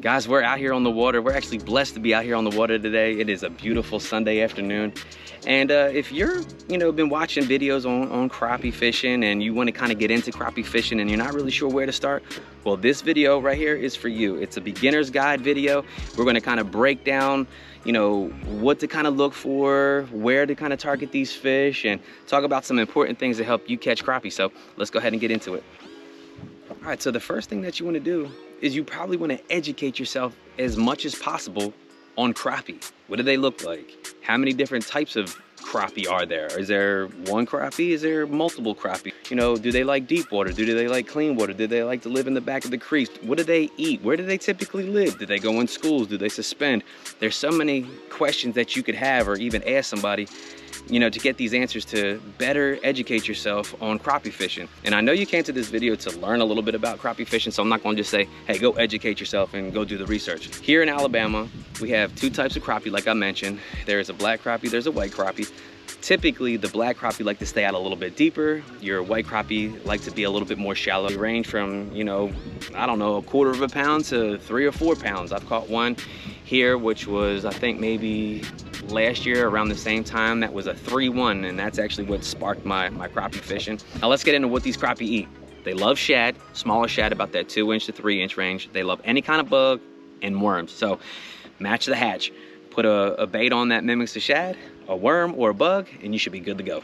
Guys, we're out here on the water. We're actually blessed to be out here on the water today. It is a beautiful Sunday afternoon. And if you're, been watching videos on crappie fishing and you want to kind of get into crappie fishing and you're not really sure where to start, well, this video right here is for you. It's a beginner's guide video. We're going to kind of break down, what to kind of look for, where to kind of target these fish, and talk about some important things to help you catch crappie. So let's go ahead and get into it. All right, so the first thing that you want to do is you probably want to educate yourself as much as possible on crappie. What do they look like? How many different types of crappie are there? Is there one crappie? Is there multiple crappie? Do they like deep water? Do they like clean water? Do they like to live in the back of the creeks? What do they eat? Where do they typically live? Do they go in schools? Do they suspend? There's so many questions that you could have or even ask somebody, to get these answers to better educate yourself on crappie fishing. And I know you came to this video to learn a little bit about crappie fishing, so I'm not going to just say, hey, go educate yourself and go do the research. Here in Alabama, we have two types of crappie, like I mentioned. There's a black crappie, there's a white crappie. Typically, the black crappie like to stay out a little bit deeper. Your white crappie like to be a little bit more shallow. They range from, I don't know, 1/4 pound to 3 or 4 pounds. I've caught one here, which was, I think, maybe last year around the same time. That was a 3-1, and that's actually what sparked my crappie fishing. Now let's get into what these crappie eat. They love shad, smaller shad, about that 2-inch to 3-inch range. They love any kind of bug and worms. So match the hatch. Put a bait on that mimics the shad, a worm or a bug, and you should be good to go.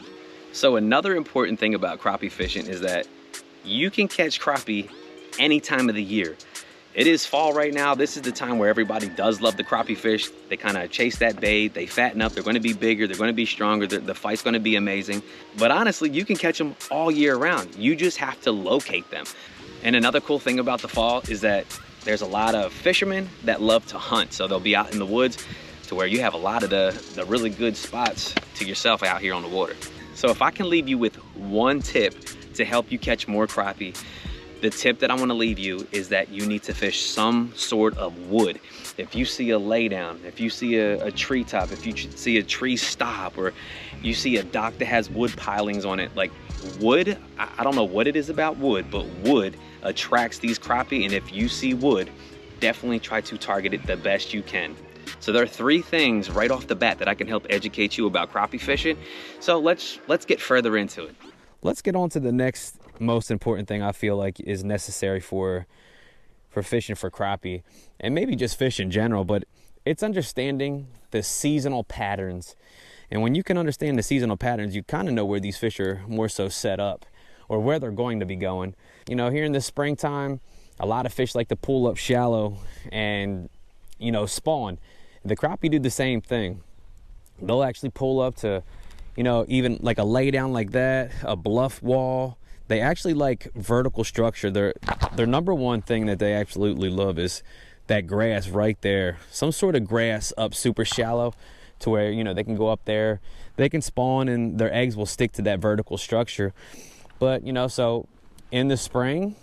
So another important thing about crappie fishing is that you can catch crappie any time of the year. It is fall right now. This is the time where everybody does love the crappie fish. They kind of chase that bait, they fatten up, they're going to be bigger, they're going to be stronger, the fight's going to be amazing. But honestly, you can catch them all year round. You just have to locate them. And another cool thing about the fall is that there's a lot of fishermen that love to hunt. So they'll be out in the woods to where you have a lot of the really good spots to yourself out here on the water. So if I can leave you with one tip to help you catch more crappie, the tip that I want to leave you is that you need to fish some sort of wood. If you see a laydown, if you see a treetop, if you see a tree stop, or you see a dock that has wood pilings on it, like wood, I don't know what it is about wood, but wood attracts these crappie. And if you see wood, definitely try to target it the best you can. So there are 3 things right off the bat that I can help educate you about crappie fishing. So let's get further into it. Let's get on to the next most important thing I feel like is necessary for fishing for crappie, and maybe just fish in general, but it's understanding the seasonal patterns. And when you can understand the seasonal patterns, you kind of know where these fish are more so set up or where they're going to be going. Here in the springtime, a lot of fish like to pull up shallow and spawn. The crappie do the same thing. They'll actually pull up to even like a laydown like that, a bluff wall. They actually like vertical structure. Their number one thing that they absolutely love is that grass right there. Some sort of grass up super shallow to where, they can go up there. They can spawn and their eggs will stick to that vertical structure. But, so in the spring,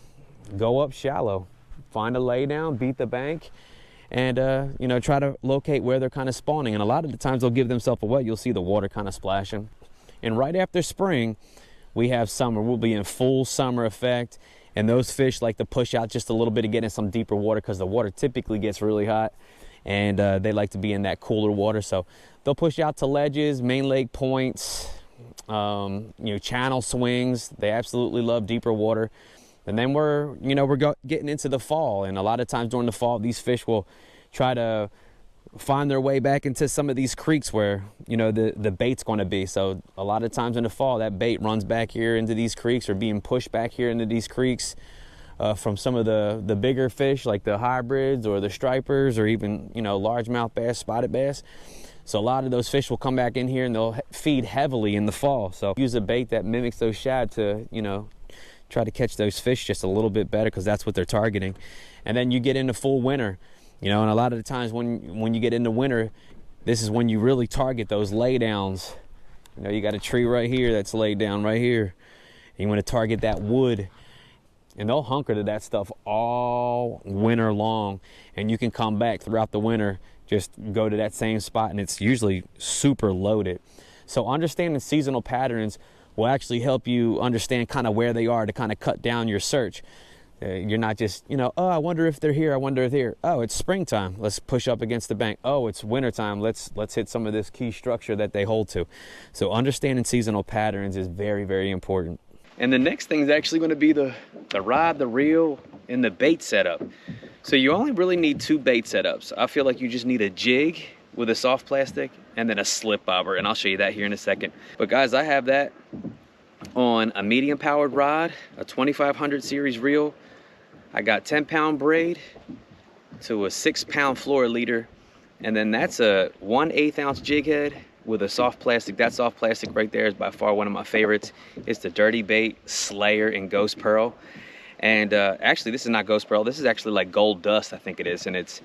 go up shallow. Find a laydown, beat the bank, and, try to locate where they're kind of spawning. And a lot of the times they'll give themselves away. You'll see the water kind of splashing. And right after spring, we have summer. We'll be in full summer effect, and those fish like to push out just a little bit to get in some deeper water because the water typically gets really hot, and they like to be in that cooler water. So they'll push out to ledges, main lake points, channel swings. They absolutely love deeper water. And then we're getting into the fall, and a lot of times during the fall, these fish will try to find their way back into some of these creeks where the bait's going to be. So a lot of times in the fall, that bait runs back here into these creeks or being pushed back here into these creeks from some of the bigger fish like the hybrids or the stripers or even largemouth bass, spotted bass. So a lot of those fish will come back in here and they'll feed heavily in the fall. So use a bait that mimics those shad to try to catch those fish just a little bit better, because that's what they're targeting. And then you get into full winter. And a lot of the times when you get into winter, this is when you really target those laydowns. You got a tree right here that's laid down right here. And you want to target that wood. And they'll hunker to that stuff all winter long. And you can come back throughout the winter, just go to that same spot, and it's usually super loaded. So understanding seasonal patterns will actually help you understand kind of where they are to kind of cut down your search. You're not just, you know, oh, I wonder if they're here, I wonder if they're here. Oh, it's springtime, let's push up against the bank. Oh, it's wintertime, let's hit some of this key structure that they hold to. So understanding seasonal patterns is very, very important. And the next thing is actually going to be the rod, the reel, and the bait setup. So you only really need 2 bait setups. I feel like you just need a jig with a soft plastic and then a slip bobber, and I'll show you that here in a second. But guys, I have that on a medium powered rod, a 2500 series reel. I got 10-pound braid to a 6-pound floor leader, and then that's a 1/8 ounce jig head with a soft plastic. That soft plastic right there is by far one of my favorites. It's the Dirty Bait Slayer in Ghost Pearl. And actually, this is not Ghost Pearl. This is actually like gold dust, I think it is. And it's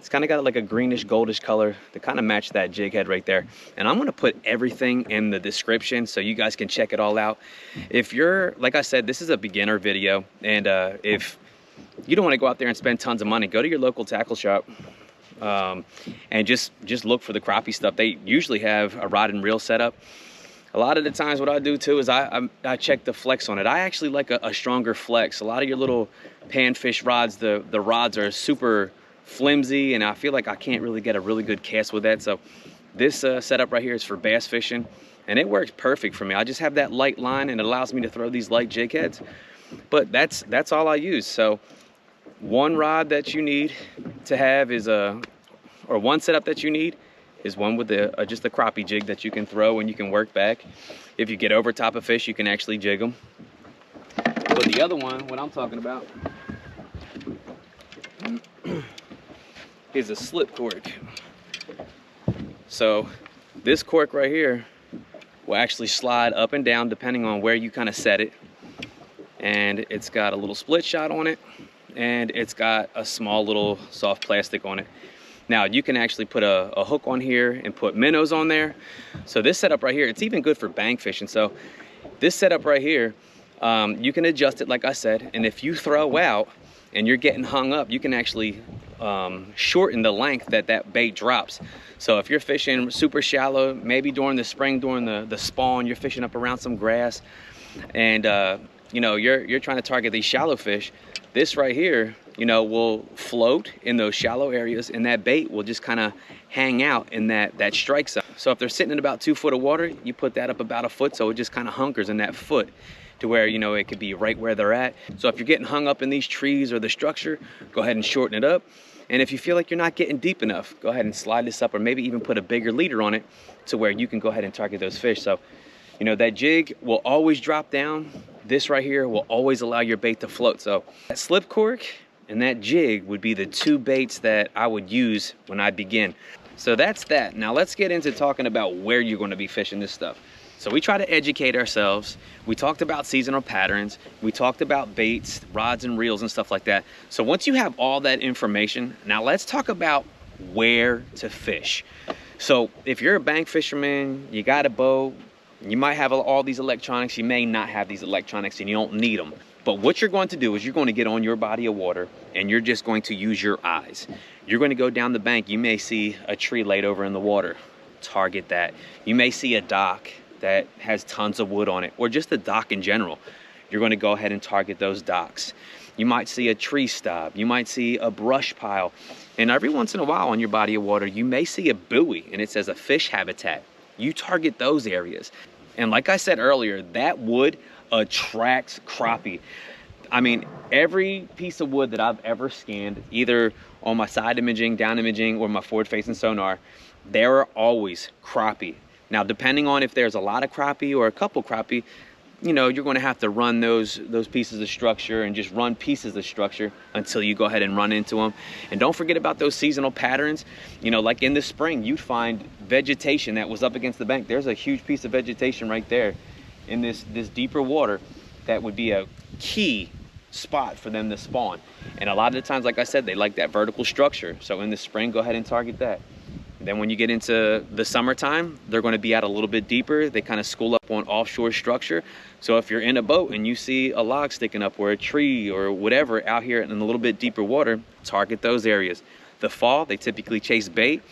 kind of got like a greenish, goldish color to kind of match that jig head right there. And I'm going to put everything in the description so you guys can check it all out. If you're, like I said, this is a beginner video. And if you don't want to go out there and spend tons of money, go to your local tackle shop and just look for the crappie stuff. They usually have a rod and reel setup. A lot of the times what I do too is I check the flex on it. I actually like a stronger flex. A lot of your little panfish rods, the rods are super flimsy, and I feel like I can't really get a really good cast with that. So this setup right here is for bass fishing, and it works perfect for me. I just have that light line, and it allows me to throw these light jig heads. But that's all I use. So one rod that you need to have is or one setup that you need is one with just a crappie jig that you can throw and you can work back. If you get over top of fish, you can actually jig them. But the other one, what I'm talking about, is a slip cork. So this cork right here will actually slide up and down depending on where you kind of set it. And it's got a little split shot on it, and it's got a small little soft plastic on it. Now you can actually put a hook on here and put minnows on there. So this setup right here, it's even good for bank fishing. So this setup right here, you can adjust it like I said, and if you throw out and you're getting hung up, you can actually shorten the length that bait drops. So if you're fishing super shallow, maybe during the spring, during the spawn, you're fishing up around some grass, and you know, you're trying to target these shallow fish, this right here, you know, will float in those shallow areas, and that bait will just kind of hang out in that strike zone. So if they're sitting in about 2 foot of water, you put that up about 1 foot, so it just kind of hunkers in that foot to where, you know, it could be right where they're at. So if you're getting hung up in these trees or the structure, go ahead and shorten it up. And if you feel like you're not getting deep enough, go ahead and slide this up, or maybe even put a bigger leader on it to where you can go ahead and target those fish. So, you know, that jig will always drop down. This right here will always allow your bait to float. So that slip cork and that jig would be the 2 baits that I would use when I begin. So that's that. Now let's get into talking about where you're going to be fishing this stuff. So we try to educate ourselves. We talked about seasonal patterns. We talked about baits, rods and reels and stuff like that. So once you have all that information, now let's talk about where to fish. So if you're a bank fisherman, you got a boat, you might have all these electronics, you may not have these electronics, and you don't need them. But what you're going to do is you're going to get on your body of water, and you're just going to use your eyes. You're going to go down the bank. You may see a tree laid over in the water. Target that. You may see a dock that has tons of wood on it, or just a dock in general. You're going to go ahead and target those docks. You might see a tree stub. You might see a brush pile. And every once in a while on your body of water, you may see a buoy, and it says a fish habitat. You target those areas. And like I said earlier, that wood attracts crappie. I mean, every piece of wood that I've ever scanned, either on my side imaging, down imaging, or my forward facing sonar, there are always crappie. Now, depending on if there's a lot of crappie or a couple crappie, you know, you're going to have to run those pieces of structure and just run pieces of structure until you go ahead and run into them. And don't forget about those seasonal patterns. You know, like in the spring, you'd find vegetation that was up against the bank. There's a huge piece of vegetation right there in this deeper water that would be a key spot for them to spawn. And a lot of the times, like I said, they like that vertical structure. So in the spring, go ahead and target that. Then when you get into the summertime, they're going to be out a little bit deeper. They kind of school up on offshore structure. So if you're in a boat and you see a log sticking up or a tree or whatever out here in a little bit deeper water, target those areas. The fall, they typically chase bait.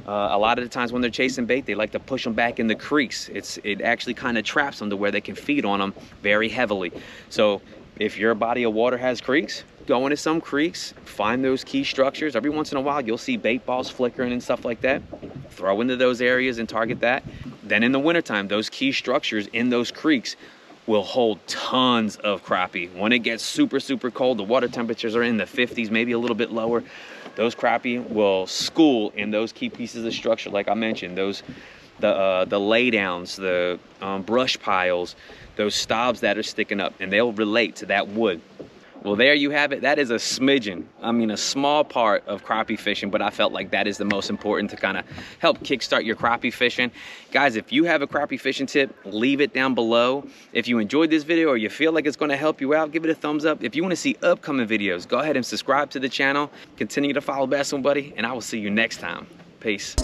A lot of the times when they're chasing bait, they like to push them back in the creeks. It actually kind of traps them to where they can feed on them very heavily. So If your body of water has creeks, go into some creeks, find those key structures. Every once in a while, you'll see bait balls flickering and stuff like that. Throw into those areas and target that. Then in the wintertime, those key structures in those creeks will hold tons of crappie. When it gets super, super cold, the water temperatures are in the 50s, maybe a little bit lower. Those crappie will school in those key pieces of structure, like I mentioned, the laydowns, the brush piles, those stobs that are sticking up, and they'll relate to that wood. Well, there you have it. That is a smidgen, I mean a small part of crappie fishing, but I felt like that is the most important to kind of help kickstart your crappie fishing. Guys, if you have a crappie fishing tip, leave it down below. If you enjoyed this video or you feel like it's going to help you out, give it a thumbs up. If you want to see upcoming videos, go ahead and subscribe to the channel. Continue to follow Bassn, buddy, and I will see you next time. Peace.